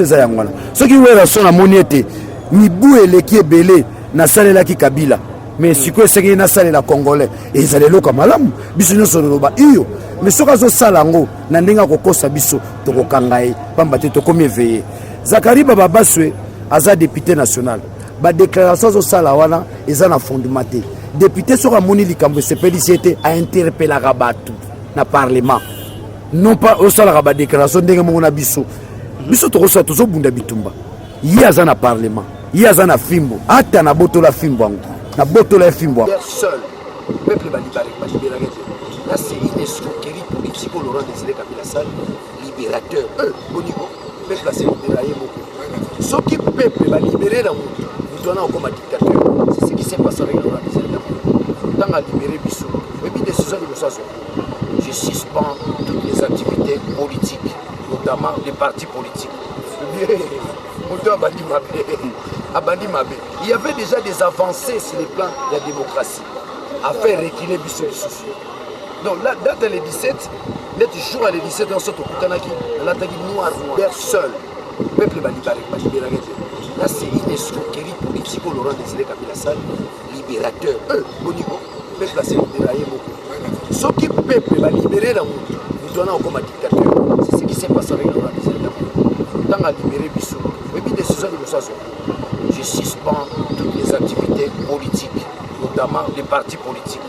eza yango wana soki relation namoni ete mibu eleki ebele nasalelaki Kabila mais sikoyo esengeli nasalela congolais ezala eloko malamu biso nyonso loloba iyo mais soki azosala yango na ndenge akokosa biso tokokanga ye pamba te tokomi eveye. Zakari Bababaswe aza député national badéclaration azosala wana eza na fondement te. Député soki amoni likambo esepelisi ete ainterpelaka bato na parlement non pas osalaka badéclaration ndenge moko na biso tokosala tozobunda bitumba ye aza na parlement ye aza na fimbo ata na botola fimbo yango na botola ya fimbo seul peuple balibéré là c'est une escroquerie politique au Laurent Désiré Kabila Sall libérateur au niveau peuple a se libéré beaucoup ce qui peuple va libérer dans nous donnons comme dictateur c'est ce qui s'est passé avec Laurent Désiré Kabila dans à libérer Bissou et puis décision de ça je suspends toutes les activités politiques notamment les partis politiques. Il y avait déjà des avancées sur le plan de la démocratie à faire reculer Bissou Bissou. Donc là, date le 17, le jour à le 17, on sort au Koutanaki, on a dit noir, seul. Le peuple va libérer. Là, c'est une escroquerie politique au Laurent Désiré Kabila Sall, libérateur. Au niveau, le peuple a se libéré beaucoup. Ce qui peuple va libérer dans nous donnons comme dictateur. C'est ce qui s'est passé avec Laurent Désiré Kabila. Dans à libérer Bissou. Et puis décision de ça, je suspends toutes les activités politiques, notamment les partis politiques.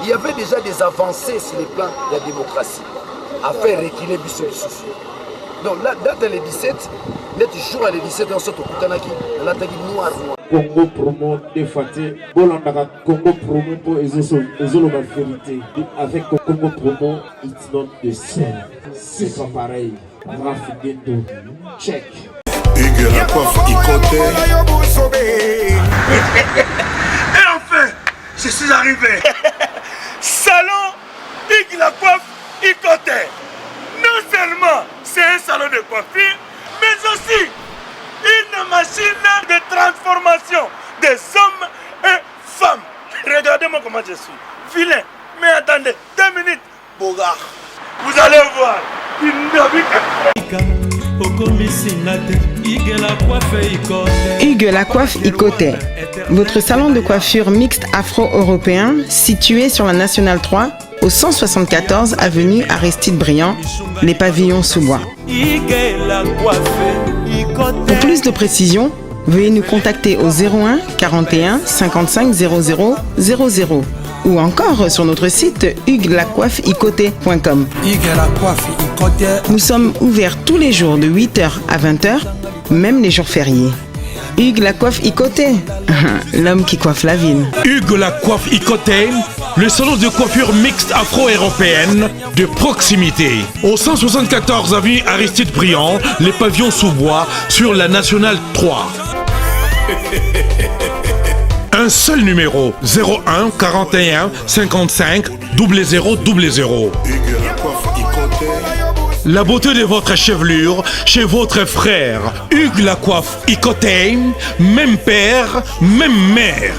Il y avait déjà des avancées sur le plan de la démocratie à faire reculer Bissou Bissou. Donc là, date le 17, le jour à le 17, on sort au Koutanaki, on a dit noir. Congo promo défaté, Bolandaka Congo promo pour Ezolo la vérité. Avec Congo promo, it's not the same. C'est pas pareil. Raf Ghetto, check. Hugues la coiffe Ikoté. Et enfin, je suis arrivé. Salon Hugues la coiffe Ikoté. Non seulement c'est un salon de coiffure, mais aussi une machine de transformation des hommes et femmes. Regardez-moi comment je suis. Vilain. Mais attendez, 2 minutes. Bogart. Vous allez voir. Hugues la coiffe Ikoté. Votre salon de coiffure mixte afro-européen situé sur la Nationale 3 au 174 avenue Aristide Briand, les pavillons sous bois. Pour plus de précisions, veuillez nous contacter au 01 41 55 00 00 ou encore sur notre site hugueslacoiffeikoté.com. Nous sommes ouverts tous les jours de 8h à 20h, même les jours fériés. Hugues la coiffe Ikoté, l'homme qui coiffe la ville. Hugues la coiffe Ikoté, le salon de coiffure mixte afro-européenne de proximité. Au 174 avenue Aristide Briand, les pavillons sous bois sur la Nationale 3. Un seul numéro, 01 41 55 00 00. La beauté de votre chevelure chez votre frère. Hugues la coiffe Ikoté, même père, même mère.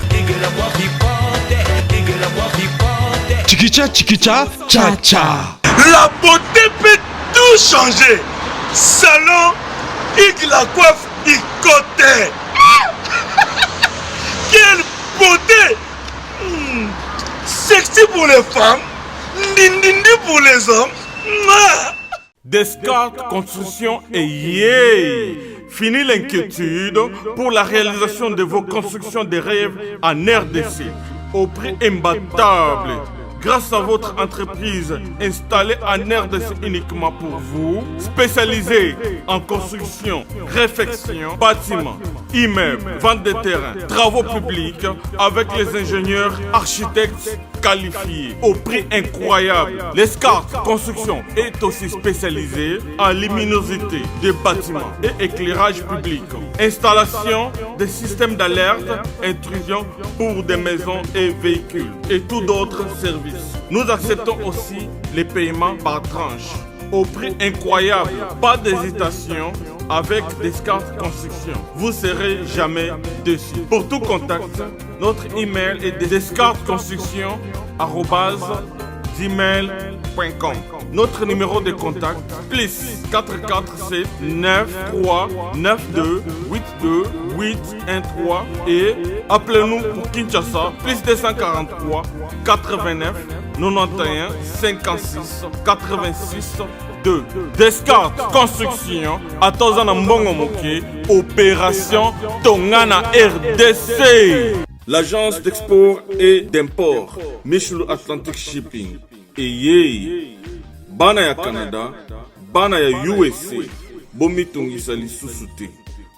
Chikicha, chikicha, cha cha. La beauté peut tout changer. Salon Hugues la coiffe Ikoté. Quelle beauté! Sexy pour les femmes, dindindi pour les hommes. Descartes Construction et yeah! Fini l'inquiétude pour la réalisation de vos constructions de rêves en RDC au prix imbattable. Grâce à votre entreprise installée en RDC uniquement pour vous, spécialisée en construction, réfection, bâtiments, immeubles, vente de terrains, travaux publics, avec les ingénieurs architectes qualifiés au prix incroyable. L'Escarte Construction est aussi spécialisée en luminosité des bâtiments et éclairage public, installation des systèmes d'alerte, intrusion pour des maisons et véhicules et tout d'autres services. Nous acceptons aussi les paiements par tranche au prix incroyable. Pas d'hésitation avec Descartes Construction. Vous ne serez jamais déçus. Pour tout contact, notre email est descartesconstruction@gmail.com. gmail.com. Notre numéro de contact, plus 447 93 92 82 813 et appelez-nous pour Kinshasa, plus 243 89 91 56 86 2. Descartes Construction, Atozana Mbongo Moké, Opération Tongana RDC. L'agence d'export et d'import, Michel Atlantic Shipping. Et Bana ya Canada, Bana ya USA, Bomitongisa Lissousouté.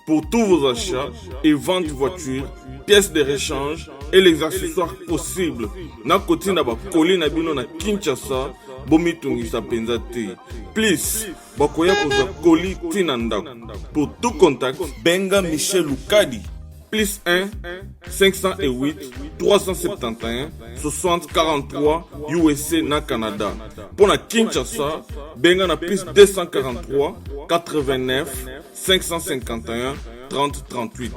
Pour tous vos achats et ventes de voitures, pièces de rechange et les accessoires possibles. Na koti na ba koli na bino na Kinshasa, Bomitongisa Penzate. Please, bakoya koza koli tinanda. Pour tout contact, Benga Michel Lukadi. Plus 1 508 371 60 43 USA na Canada. Pour la Kinshasa, benga na plus 243 89 551 30 38.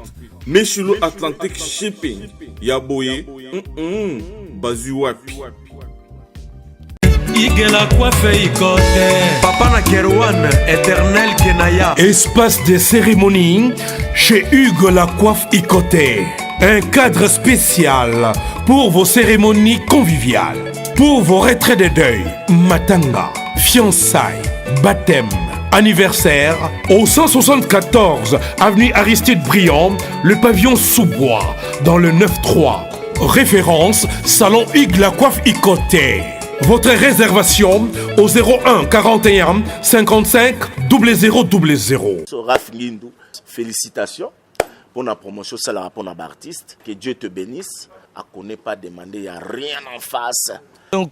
Michelo Atlantic Shipping. Yaboye, Bazuapi. Papa na Kerouan, éternel Kenaya. Espace de cérémonie chez Hugues la Coiffe Icoté. Un cadre spécial pour vos cérémonies conviviales, pour vos retraits de deuil, matanga, fiançailles, baptême, anniversaire. Au 174 avenue Aristide Briand, le pavillon Sous-Bois, dans le 9-3. Référence, salon Hugues la Coiffe Icoté. Votre réservation au 01 41 55 0000. Raf Ngindou, félicitations pour la promotion, c'est la rapport d'artiste. Que Dieu te bénisse. À connaître pas demander, il n'y a rien en face.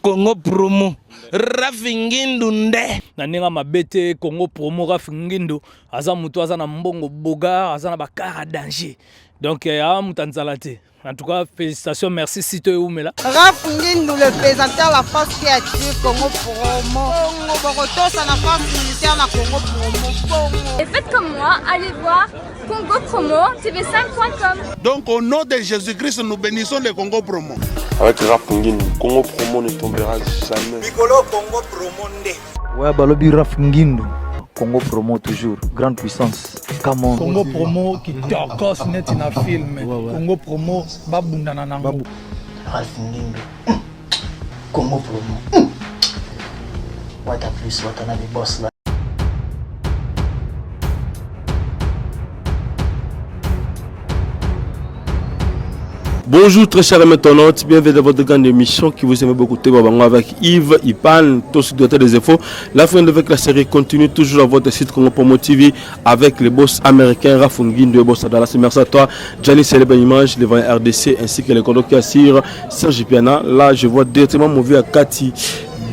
Congo promo, Raf Ngindou nde. Nanenga mabete Congo promo Raf Ngindou. Aza mutu aza na mbongo boga, aza na bakara danger. Donc a mutanzalate. En tout cas, félicitations, merci si tu es où, mais là. Raf Ngindou, le présentateur la force créative Congo Promo. Congo Boroto, ça n'a pas militaire na Congo Promo. Et faites comme moi, allez voir Congo Promo, tv5.com. Donc au nom de Jésus-Christ, nous bénissons le Congo Promo. Avec Raf Ngindou, Congo Promo ne tombera jamais. Piccolo Congo Promo nde. Ouais, Balobi Raf Ngindou. Congo Promo toujours, grande puissance. Come Congo Promo qui torcos net in a film. Congo Promo babundana nango. Raf Ngindou. Congo Promo. What a plus, what a nabi boss là. Bonjour très chers internautes, bienvenue dans votre grande émission qui vous aime beaucoup avec Yves Ipan, tous des infos. La fin de la série continue toujours à votre site Congo Promo TV avec les boss américains Raf Ngindou et boss Dallas. Merci à toi, Gianni Célèbre Image, le RDC ainsi que les condos qui assurent Serge Piana. Là je vois directement mon vieux à Cathy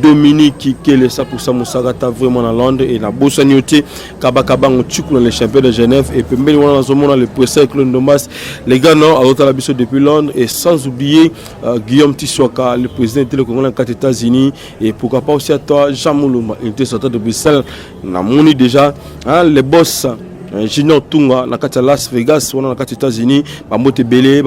Dominique qui est le 100% Moussagata vraiment dans Londres et la Bossagnoté Kabakaba on tue les champions de Genève et puis mais on a le président Claude Domas les gars non à l'autre la depuis Londres et sans oublier Guillaume Tissoaka le président de Congo dans les États-Unis et pourquoi pas aussi à toi Jean Mouluma il était sorti de Bruxelles on a moni déjà hein, les boss Junior Tunga na kati Las Vegas on a kati États-Unis Bambote Belé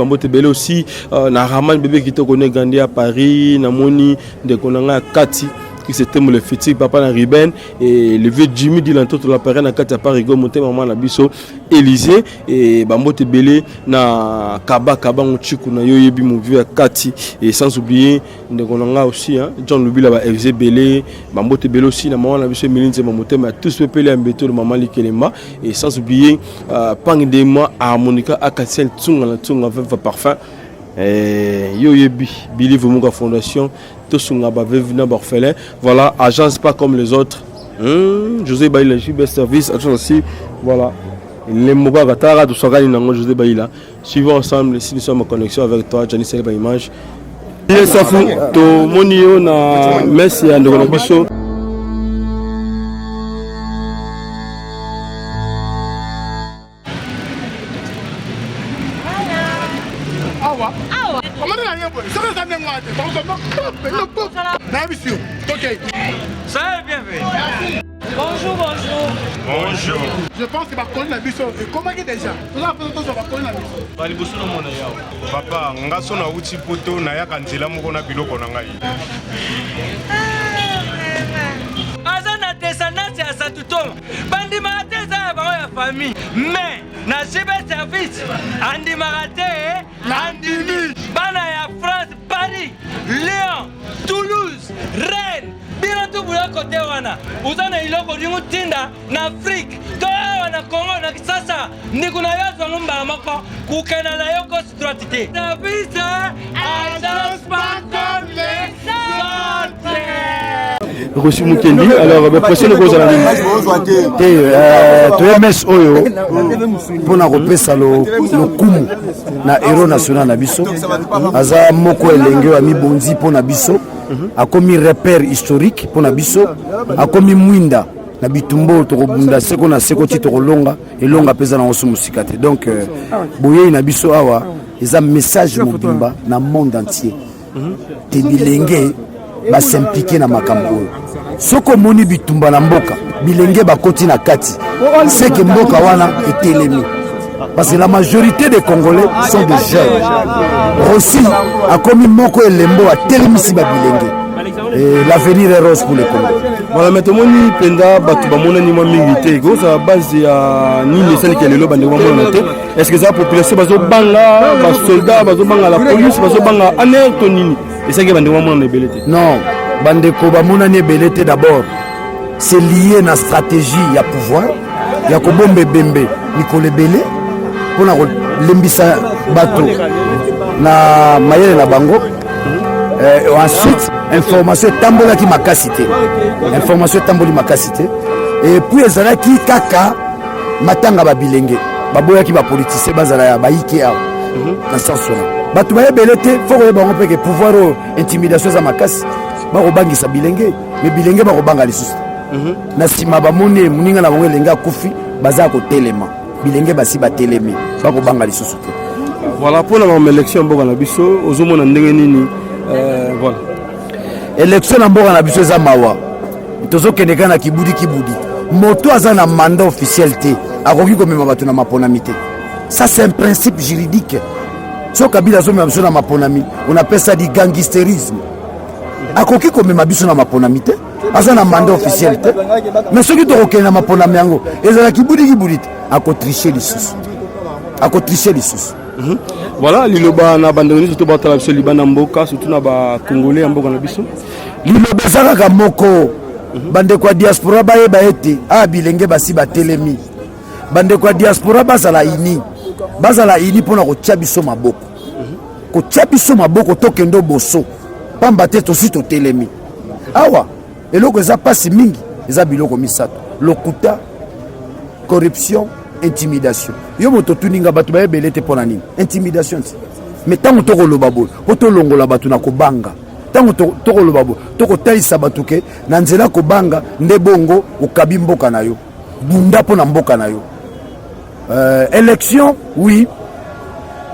aussi na Raman bébé qui te connaît Gandhi à Paris na moni de konanga kati qui c'était le fétiche papa na Riben et le vieux Jimmy dit l'entour de la parrain na kati à Paris go monter maman na biso Élysée et Bambote Belé na Kaba on chiku na yo yebi mon vieux kati et sans oublier de konanga aussi hein John Lubila ba Élysée Belé Bambote Belé aussi na maman na biso Milinze Mamote mais tous pepele ambeto de maman Likelemba et sans oublier Pangdema harmonica Akassel Tsunga Veuve Parfum yo yebi Believe Munga Fondation tous orphelins. Voilà, agence pas comme les autres. José Baïla, JB Service, agence aussi. Voilà. Les Moga Gatara, tout ça, José Baïla. Suivons ensemble si nous sommes en connexion avec toi, Gianni Célèbre Image. Les Safou, to Monio, na Messi, and Ronabiso. Ça va bien fait. Bonjour, bonjour. Bonjour. Je pense que bakoni na biso ekomaki déjà toza mpe tozo bakoni na biso baliboso na mona yawo papa nga so na uti poto nayaka nzela moko na biloko na ngai aza na descendance ya satutoma bandimaka te eza ya bango ya famille mais na civil service andimaka te andimi bana ya France, Paris, Lyon, Toulouse, Rennes bino tu buya kote wana uza na iloko lingu tinda na Afrique to wana Congo na Kisasa ndiku na yazo ngumba moko kukena na yoko strategy service agence pas comme les autres. Rosi Mukendi, alors pression de cause à la TMS Oyo pour na repesa le kumu na héros national na biso aza moko elenge wa mibonzi pour na biso akomi repère historique pour na biso akomi mwinda na bitumbo tokobunda seko na seko ti tokolonga elonga peza na oso musikate donc boye na biso awa eza message mobimba na monde entier te bilenge ba s'impliquer na makambo oyo soko moni bitumba na mboka bilenge bakoti na kati c'est que mboka wana etelemi parce que la majorité des Congolais sont des jeunes. Aussi, a commis moko elembo a telemisi ba bilenge. Et l'avenir est rose pour les Congolais. Voilà, maintenant ni penda batu ba mona ni mo milité go sa base ya ni lesali ke lelo bande mo monate. Est-ce que ça population bazo banga ba soldats bazo banga la police bazo banga alerte nini? Est-ce que bande mo mona belete? Non, bande ko ba mona ni belete d'abord. C'est lié na stratégie ya pouvoir. Ya ko bombe bembe Nicole Belé pour lembisa bato na mayele na bango. Ensuite, information tambola qui m'a cassité. Information tamboli m'a cassité. Et puis ezala ki kaka matanga ba bilenge. Baboya ki ba politicien bazala ya ba IKEA. Dans ce sens là. Bato ba belete faut que bango pe que pouvoir intimidation za makasi. Ba ko bangisa bilenge, mais bilenge ba ko banga lisusu. Na sima ba mone muninga na bango elenga kufi baza ko telema. Bilenge basi ba telemi. Ba ko banga lisusu. Voilà pour la élection mboka na biso ozomona ndenge nini. Voilà. Élection na mboka na biso za mawa. Tozo keneka na kibudi. Moto aza na mandat officiel te. Akoki ko mema bato na maponami te. Ça c'est un principe juridique. So Kabila zo mema biso na maponami, on appelle ça du gangsterisme. Akoki ko mema biso na maponami te. Aza na mandat officiel te. Mais ceux qui to na maponami yango, ezala kibudi te. Ako tricher lisusu. Voilà, liloba na bandoni surtout ba tala biso libana mboka surtout na ba congolais mboka na biso. Liloba zaka moko bande kwa diaspora bayeba ete bilenge basi batelemi. Bande kwa diaspora bazala ini pona kotia biso maboko. Kotia biso maboko tokendo boso. Pamba te tosi totelemi. Awa eloko eza pasi mingi eza biloko misato. Lokuta, corruption, intimidation. Yo moto tuninga batu ba belete pona nini? Intimidation. Mais tango toko lobabo, poto longola batu na kobanga. Tango toko lobabo, toko talisa batu ke na nzela kobanga nde bongo okabi mboka na yo. Bunda pona mboka na yo. Élection, oui.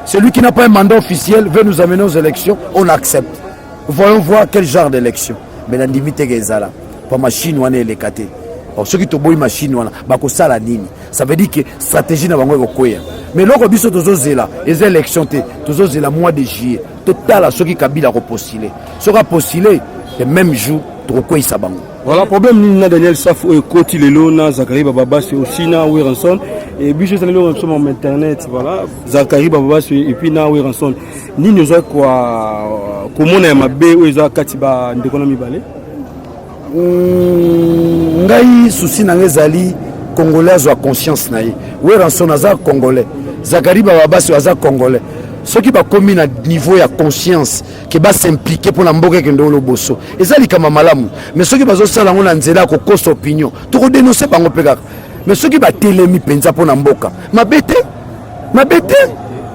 Celui qui n'a pas un mandat officiel veut nous amener aux élections, on accepte. Voyons voir quel genre d'élection. Mais la limite est là. Pour machine ou les caté. Ceux qui toboy machine wana bako sala nini, ça veut dire que stratégie na bango ekokoya. Mais loko biso tozozela les élections te tozozela mois de juillet total ceux qui Kabila ko postuler sera postuler le même jour tokokoya sa bango. Voilà problème ni na Daniel Safou et Koti lelo na Zakari Baba c'est aussi na Weranson et biso c'est lelo sur internet voilà Zakari Baba et puis na Weranson ni nous a quoi comment na mabe ou za katiba ndekonomi balé. Ngai souci na ngezali congolais a conscience na ye Weranson aza congolais Zakari Baba so aza congolais ceux qui ba commis na niveau ya conscience qui ba s'impliquer pour la mboka kendo lo boso ezali kama malamu mais ceux qui bazo sala ngona nzela ko kosa opinion to ko dénoncer bango peka mais ceux qui ba telemi penza pour na mboka mabete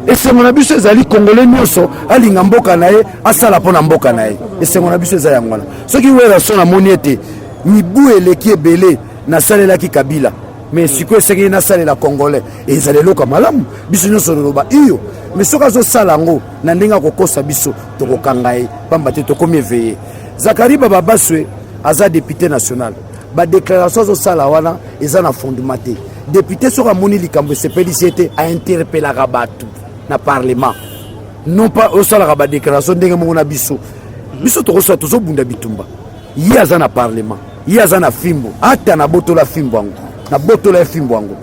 et c'est mon abus ezali congolais nyoso alinga mboka na ye asala pour na mboka na ye et c'est mon abus ezali ngona ceux qui Weranson na moniete mibu eleki ebele na salela ki Kabila mais siko esengeli na salela congolais ezali loka malamu biso nyonso loba iyo mais soka zo salango na ndenga kokosa biso tokokanga ye pamba te tokomi éveillé Zakari Baba Baswe aza député national badéclaration azosala wana eza na fondement te. Député soki amoni likambo esepelisi ete ainterpelaka bato na parlement non pas osalaka badéclaration ndenge moko na biso tokosala tozobunda bitumba ye aza na parlement ye aza na fimbo ata na botola fimbo yango na botola ya fimbo yango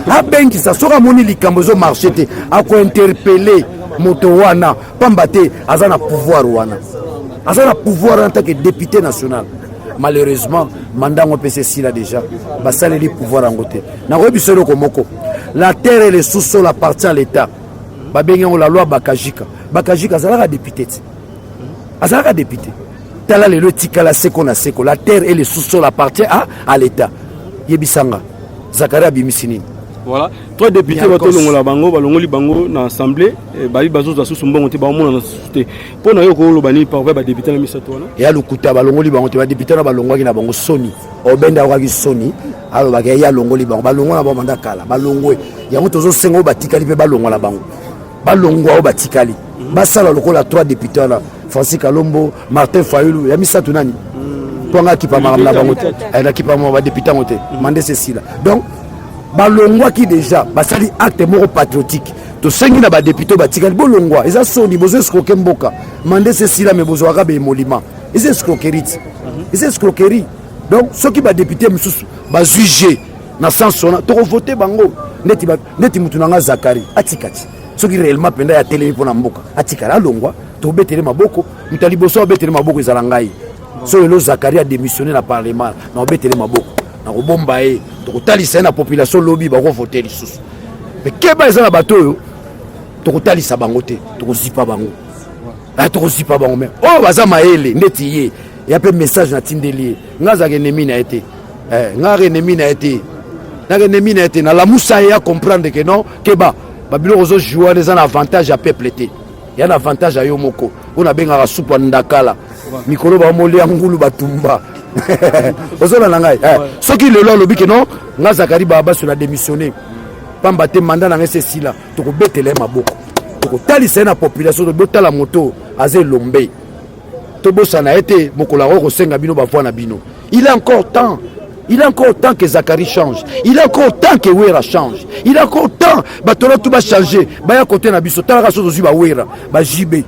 abengisa soki amoni likambo ezomarche te akointerpele moto wana pamba te aza na pouvoir wana en tant que député national. Malheureusement mandango PCC là déjà basaleli pouvoir yango te nakoyebi solo komoko la terre et le sous-sol appartient à l'État. Babengi la loi Bakajika azalaka député azalaka député tala lelo tikala seko na seko la terre et le sous-sol appartient à l'État. Yebisanga Zakaria Bimisini. Voilà, 3 députés batolongola bango balongoli bango na assemblée bali bazoza susu mbongo te bamona na société pona yo ko lobani par ba député na misato wana ya lukuta balongoli bango te ba député na balongwaki na bango soni obenda wakaki soni alo ba ya longoli bango balongola ba manda kala balongwe yango tozo sengo batikali pe balongola bango balongwa o batikali basala lokola 3 députés na Francis Kalombo Martin Fayulu ya misato nani ponga kipa maramla bango te na kipa ba député ngote mande Cécile donc balongwa qui déjà basali acte moko patriotique to sengi na ba député batikali bolongwa eza soni bozo escroquer mboka mande Cécile me bozo waka be molima eza escroquerie donc ceux qui ba député mususu ba juger na sens sona to voter bango neti mutu nanga Zakari atikati ceux qui réellement penda ya télé pour na mboka atikala alongwa to betele maboko mutali boso betele maboko ezala ngai so elo Zakari a démissionné na parlement na betele maboko na kobomba ye tokotalisa na population lobby bako voter lisusu mais keba eza na bato oyo tokotalisa bango te tokozipa bango mais oh baza maele ndeti ye ya pe message na tindeli ngaza ennemi na été ngare ennemi na été na la musa ya comprendre que non keba babilo ozo jouer les avantages à peuple te ya na avantage à yo moko ona benga supa ndakala mikolo ba moli ngulu batumba ozola na ngai soki lelo lobi ke non nga Zakari baba sur la démissionné pamba te mandat na ngese sila tokobetele maboko tokotalisa na population to botala moto aze lombe to bosana ete mokola ko senga bino bavoi na bino. Il est encore temps que Zakari change. Il est encore temps que Wera change. Il est encore temps batola tout va changer baya côté na biso tala kaso to ba Wera ba jibe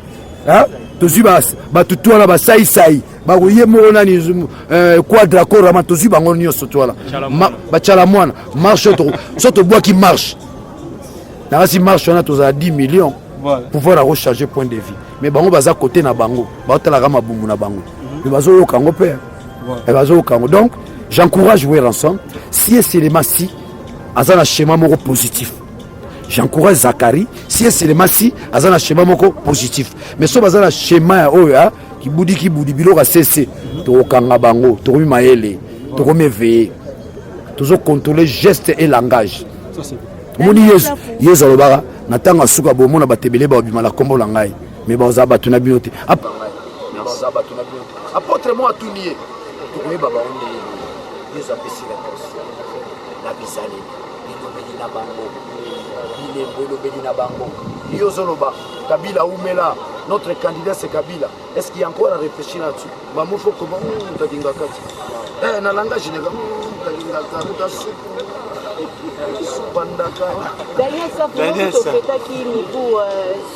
tozibas batutu wana basai bakoye moko nani quadra korama tozwi bango nyonso twala bachala mwana marche soto bwaki marche nakasi marche wana tozala 10 millions pouvoir à recharger point de vie mais bango baza côté na bango baotalaka mabumbu na bango mais bazoyoka yango mpe bazoyoka yango. Donc j'encourage Wera ensemble si seulement si aza na schéma moko positif. J'encourage Zakari si seulement si aza na schéma moko positif mais so baza na schéma oyo ki budi biloko cesse to kanga bango to mi maele to ko meveye to contrôler geste et langage. Moni yezo lobara na tanga suka bo mona batebele ba bima la kombo langai mais baza batuna binote apôtre moi atunier to ko baba onde yezo apesi la poste la bisale ni na bango il est na bango yozoloba Kabila Oumela, notre candidat c'est Kabila. Est-ce qu'il y a encore à réfléchir là-dessus? Mamouffo comment t'as dit ngakati? Na langage général, t'as dit ngakati. Daniel Safu, tofetaki nibu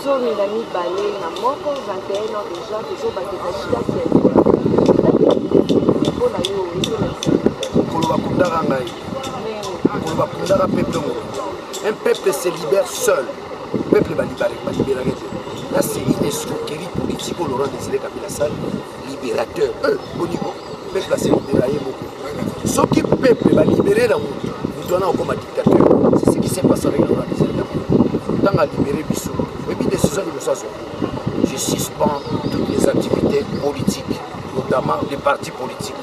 somi na mibale na moko 21 ans déjà toujours baketashika mpona yo koloba kundaka ngai koloba kundaka peuple un peuple se libère seul. Peuple va libérer. Là, c'est une escroquerie politique au Laurent Désiré Kabila Sall, libérateur. Au niveau, le peuple s'est libéré beaucoup. Ce qui peuple va libérer là, nous donnons comme un dictateur. C'est ce qui s'est passé avec Laurent Désiré Kabila. Tant à libérer Bissou, et puis décision de l'Ossazon. Je suspends toutes les activités politiques, notamment les partis politiques.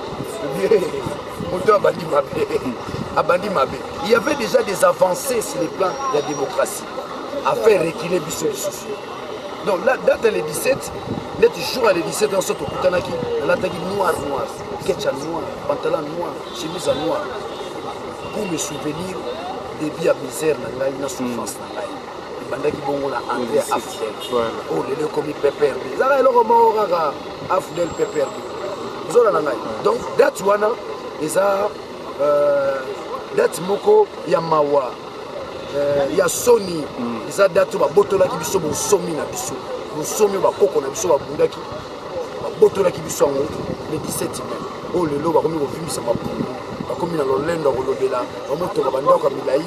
Il y avait déjà des avancées sur le plan de la démocratie à faire reculer Bissou. Donc là, date les 17, les jours à les 17, on sort au Kutanaki, on a tagi noir, ketchup noir, pantalon noir, chemise noir, pour me souvenir des vies à misère, na souffrance. Bandaki bongo na André Afdel. Oh, les comme Pépère. Zara eloko mort Afdel Pépère. Donc, that's one. eza date moko ya mawa ya soni eza date babotolaki biso bonsomi na biso bonsomi bakoko na biso babundaki babotolaki biso yango le 17 mai oyo lelo bakomi kovimbisa mapungu bakomi na lolendo ya kolobela bamotoka bandako ya milai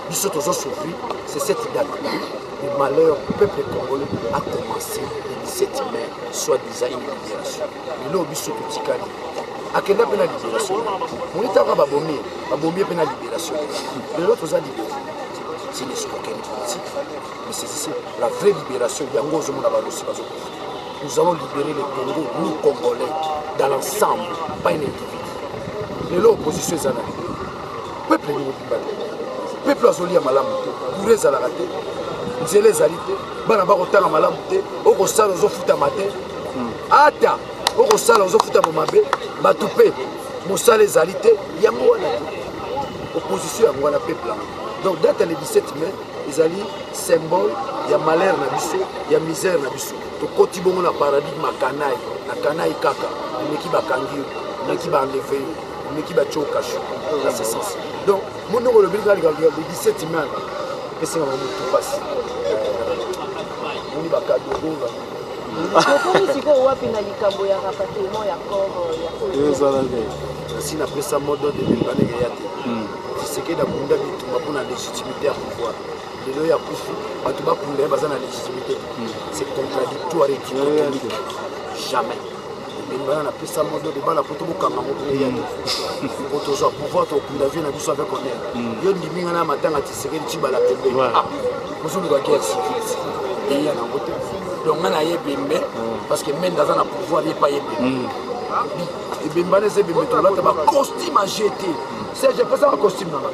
biso tozosouffrir. C'est cette date le malheur du peuple congolais a commencé le 17 mai, soi-disant une libération. Lelo biso totikali akenda mpe na libération monitaka babomie mpe na libération lelo toza libéré. C'est une escroquerie politique, mais c'est ici la vraie libération. Yango ozomona balosi bazokufa. Nous allons libérer le Congo, nous Congolais, dans l'ensemble, pas une individu. Lelo opposition ezala peuple ni mobimba peuple azoli ya malamu te kure ezalaka te nzela ezali te bana bakotanga malamu te okosala ozofutama te ata okosala ozofutama mabe bato mpe mosala ezali te yango wana te opposition yango wana peuple yango. Donc date le 17 mai ezali symbole ya malheur na biso ya misère na biso tokoti bongo na paradigme ya kanai na kanai kaka omeki bakangi yo omeki baenleve yo omeki batioka sho na ce sens. Donc mon nom le 17 mai esenga bamutu pasi moni bakadogo tokomi sikoyo wapi na likambo ya rapatriement ya corps si napesa modo de bilbaneke ya te tisekedi akunda bitumba mpona légitimité ya pouvoir lelo ya kufi bato bakunda ye baza na légitimité c'est contradictoire et dichotomique jamais bana napesa modo de bana poto bokanga moko ya te po tozwa pouvoir tokunda vie na biso avec honneur yo ndiminga na matanga tisekedi cibala pembe mosoluka guerre civile eya nango te donc nga na ye bembe parce que mende aza na pouvoir ye pa ye bembe ebembana eza ebembe tolata bacostume a jeté serge pesa bacostume nanga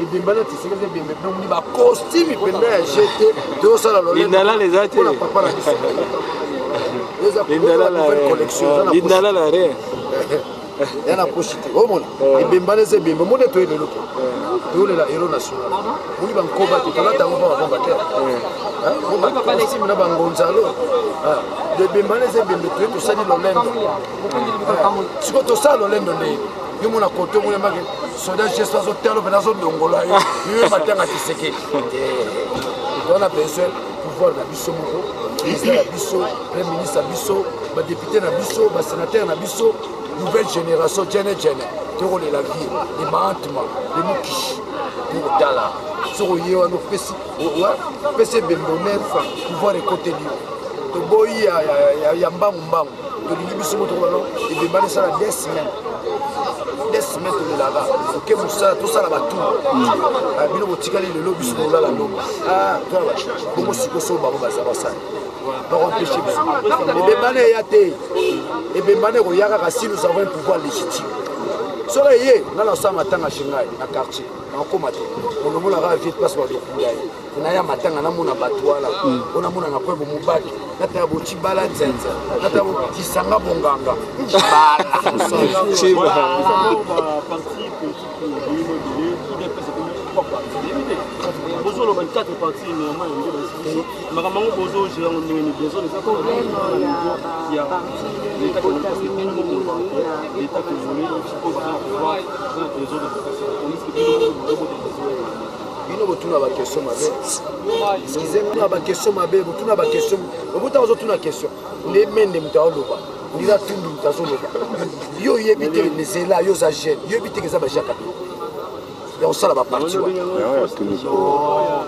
ebembana tisekedi ebembe nomoni bacostume pembe ya jeté tozosala lolena papa na biso yana pochite omona ebembana eza ebembe mone toyelelo toyolela héros national moni bankoba te tolata yango mpa babomba te bacostume na bangonzalo ebembana eza ebembe toye tosali lolendo siko tosala lolendo nde yo mona kote omona make soda gesto azotelo mpena azodongola yo yo batanga tisekedi tona besoin pouvoir na biso moko président na biso premier ministre na biso badéputé na biso basénateur na biso nouvelle génération jene tokolela vie le mahatma le mokishi tokotala soko ye wana opesi ebembe honneur pouvoir ekoteli toboyi ya mbangu tolingi biso mo tokobano ebembana esala 2 semaines tolelaka oke mosala tosala batour bino botikali lelo biso kolala lomba bongo sikoso bango baza basala bakompeshe biso ebembana eya te ebembana ekoya kaka si nous avons un pouvoir légitime soko eye nga nasala matanga shingai na quartier nakokoma te onomonaka vite place badokunda ye onaya matanga namona bato wana onamona na kwebo mobaki nataya bocibala nzenze nataya kisanga bonganga bozoloba 4 parti néanmoins makambo yango bozogera ngo ndenge ni besoin eza bino botuna bakestion mabe skizenga bakestion mabe botuna bakestion obuta ozotuna question ndemende moto aoloba ndira tundu moto azoloba yo oyebi te nzela yo oza jeune yo oyebi te eza bajaka ya osala baparti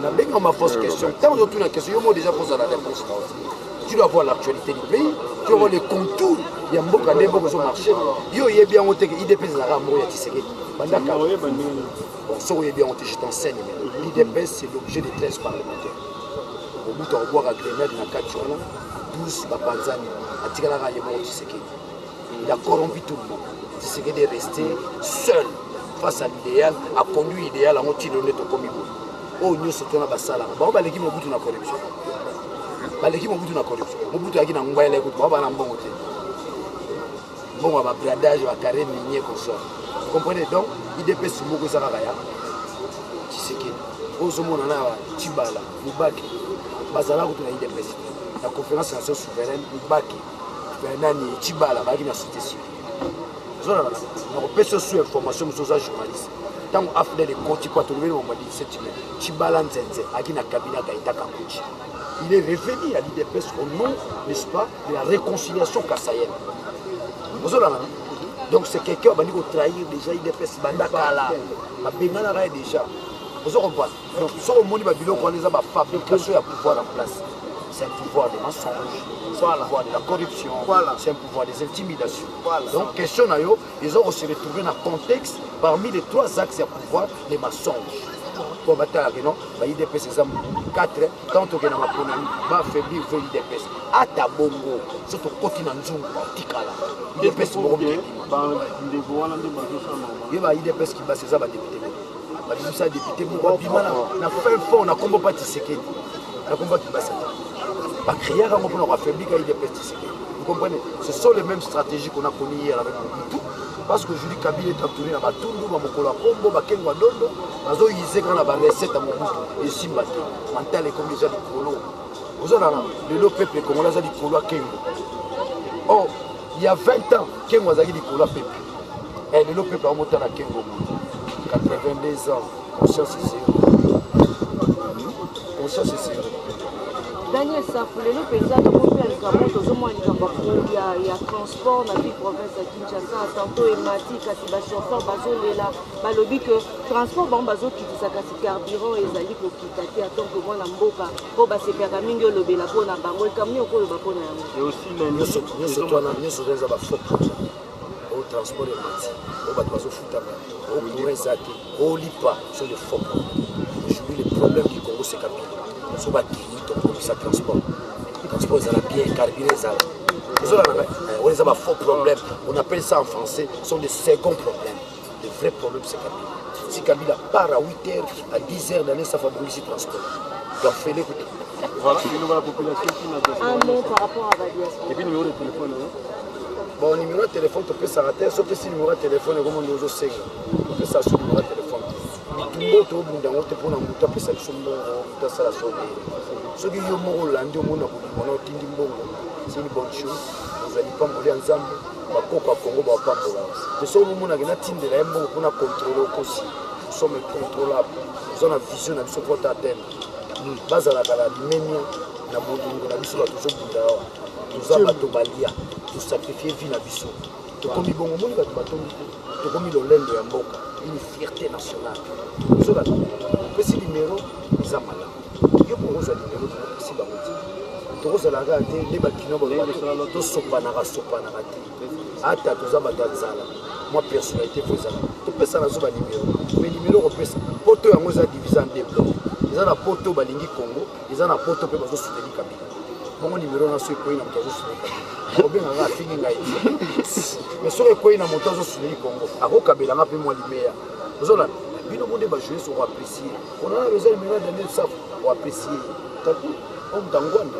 nabenga ma fausse question ntango ozotuna question yo mo déjà posa la réponse. Tu dois voir l'actualité du pays, tu dois voir les contours. Il y a beaucoup de gens qui ont marché. Il y a bien honte que l'IDPS n'a pas mourir à Tshisekedi. Bon, ça, il y a bien honte, je t'enseigne. L'IDPS, c'est l'objet de 13 parlementaires. Au bout de revoir à Grenade, dans 4 jours, 12 Bapanzani, à Tigala, il est mort Tshisekedi. Il a corrompu tout le monde. Tshisekedi est resté seul face à l'idéal, a conduit l'idéal à moitié de notre comité. Oh, nous sommes dans la salle. Bon, bah, l'équipe a beaucoup de corruption. Baleki mobutu na corruption mobutu yaki na ngwaela ekuti baba na mbongo te mbongo ba bradage ba carré minier comme ça vous comprenez donc IDPS moko za kaka ya Tshisekedi ozomona na Tshibala Mubaki bazala kutu na IDPS na conférence nationale souveraine Mubaki nani Tshibala baki na société civile On peut se sur information sur les journalistes. Tant qu'on a fait les comptes, on a dit cette semaine, Chibalan Zenze, Agina Kabila Gaïta Kakuchi. Il est revenu à l'IDPS au nom, n'est-ce pas, de la réconciliation kassaïenne. Donc c'est quelqu'un qui va trahir déjà l'IDPS Bandakala, ma Bengana déjà. Vous comprenez? Donc, si on a une fabrication de pouvoir en place, c'est un pouvoir des mensonges, c'est un pouvoir de la corruption, c'est un pouvoir des intimidations. Donc, question, ils ont se retrouvé dans le contexte parmi les 3 axes de pouvoir, les mensonges. Pour battre, l'IDPS, c'est 4, tant que dans ma économie, va affaiblir l'IDPS. À ta bongo, surtout continent Nzungu, Tikala. l'IDPS, c'est bon. Il y a l'IDPS qui bat ses députés. Ça député na fin fond na combat pas Tshisekedi na combat qui passe pas crier à mon pour affaiblir l'IDPS Tshisekedi. Vous comprenez, ce sont les mêmes stratégies qu'on a connues hier avec Mobutu, parce que Julie Kabila est entouré na batundu ba mokolo kombo ba kenwa dondo bazo yise quand na ba recette à Mobutu et simbate mental comme déjà du colo vous avez le peuple congolais a dit colo kengo. Oh, il y a 20 ans kenwa zaki di colo peuple et le peuple a monté na kengo 82 ans, conscience est zéro. Conscience est zéro. Daniel Safoulé, le président de mon père, il y a transport dans la province de Kinshasa, tantôt Emati, Katiba chauffeur, Bazo Lela, Balobi que transport, Bazo qui dit ça, carburant et Zali pour quitter à tant que moi, Namboka, pour passer Pergamingo, le Belabo, Nabango, le camion, le Bapona. Et aussi, nous sommes au transport et mati, au bateau foutama, au Kourezaki, au Lipa, sur les faux problèmes. Aujourd'hui, les problèmes du Congo, c'est capillé. Sur le transport. Le transport, ils ont bien carburé. On les a faux problèmes. On appelle ça en français, ce sont les seconds problèmes. Les vrais problèmes, c'est Kabila. Si Kabila part à 8h, à 10h d'année, ça favorise le transport. Donc, fais-le. Voilà, la population qui n'a pas. Un mot par rapport à Badias. Et puis, numéro de téléphone. Bon, numéro de téléphone, tu peux s'arrêter, sauf que si le numéro de téléphone est comme on nous sait, tu peux s'acheter le numéro de téléphone. Tout le monde est au bout d'un autre pour nous taper ça, tu peux ça la sauver. Ceux qui ont mon Hollande, au monde, on a Tindi Mbongo, c'est une bonne chose. Vous n'allez pas mourir ensemble, ma copa Congo va pas mourir. Mais ce moment, on a une Tindi de Mbongo pour nous contrôler aussi. Nous sommes incontrôlables. Nous avons une vision de ce qu'on a atteint. Base à la Ménia, la Bolingo, la Bissou, la toujours Bouddha. Nous avons Balia. Pour sacrifier vie na biso. To komi bongo moni bato batongi to komi lolendo ya mboka, une fierté nationale. Zo la pesi numéro za mala. Yo pour za numéro pesi bango. To ko za la ga te le bakino ba to sopana ga te. Ata to za batanzala. Moi personnalité faut ça. To pesa na zo ba numéro. Mais numéro ko pesa. Poto yango za diviser en deux blocs. Ils ont la poto balingi Congo, ils ont la poto pe bazo soutenir Kabila. Mon numéro na so ko ina mtazo soutenir Kabila. Mais sur le coin, on monte sur le Congo. À Kabila, on a pris moins de meilleur. Nous avons dit que nous devons jouer sur apprécier. On a besoin de donner ça pour apprécier. On t'angouanda.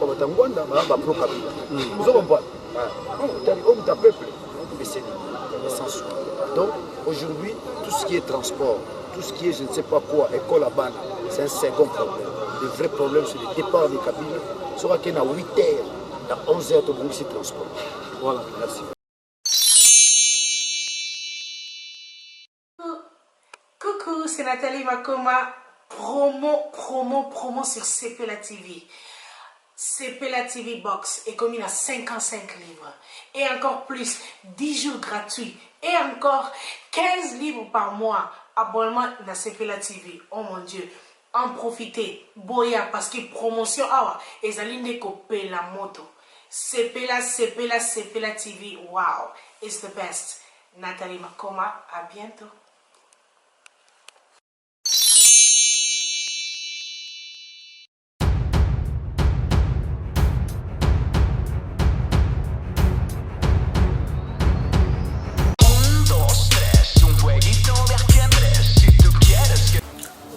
On t'angouanda, on va pro Kabila. Nous avons pas. On t'a peuple. Mais c'est l'essentiel. Donc, aujourd'hui, tout ce qui est transport, tout ce qui est je ne sais pas quoi, école à Bana, c'est un second problème. Le vrai problème, c'est le départ des Kabila. Sera qu'il y a 8 heures. Dans 11 heures, tu as ici transport. Voilà, merci. Coucou, c'est Nathalie Makoma. Promo sur CPLA TV. CPLA TV Box est commis à 55 livres. Et encore plus, 10 jours gratuits. Et encore 15 livres par mois. Abonnement à CPLA TV. Oh mon Dieu. En profiter. Boya, parce que promotion, et Zaline copé la moto. CPLA TV. Wow, it's the best. Nathalie Makoma, à bientôt.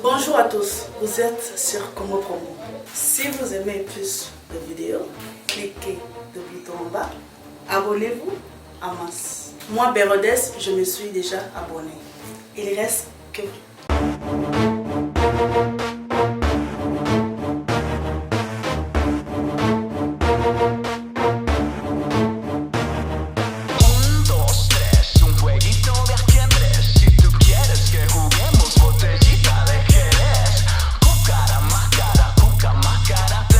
Bonjour à tous, vous êtes sur Congo Promo. Si vous aimez plus de vidéos, cliquez le bouton en bas, abonnez-vous en masse. Moi, Bérodès, je me suis déjà abonné. Il reste que...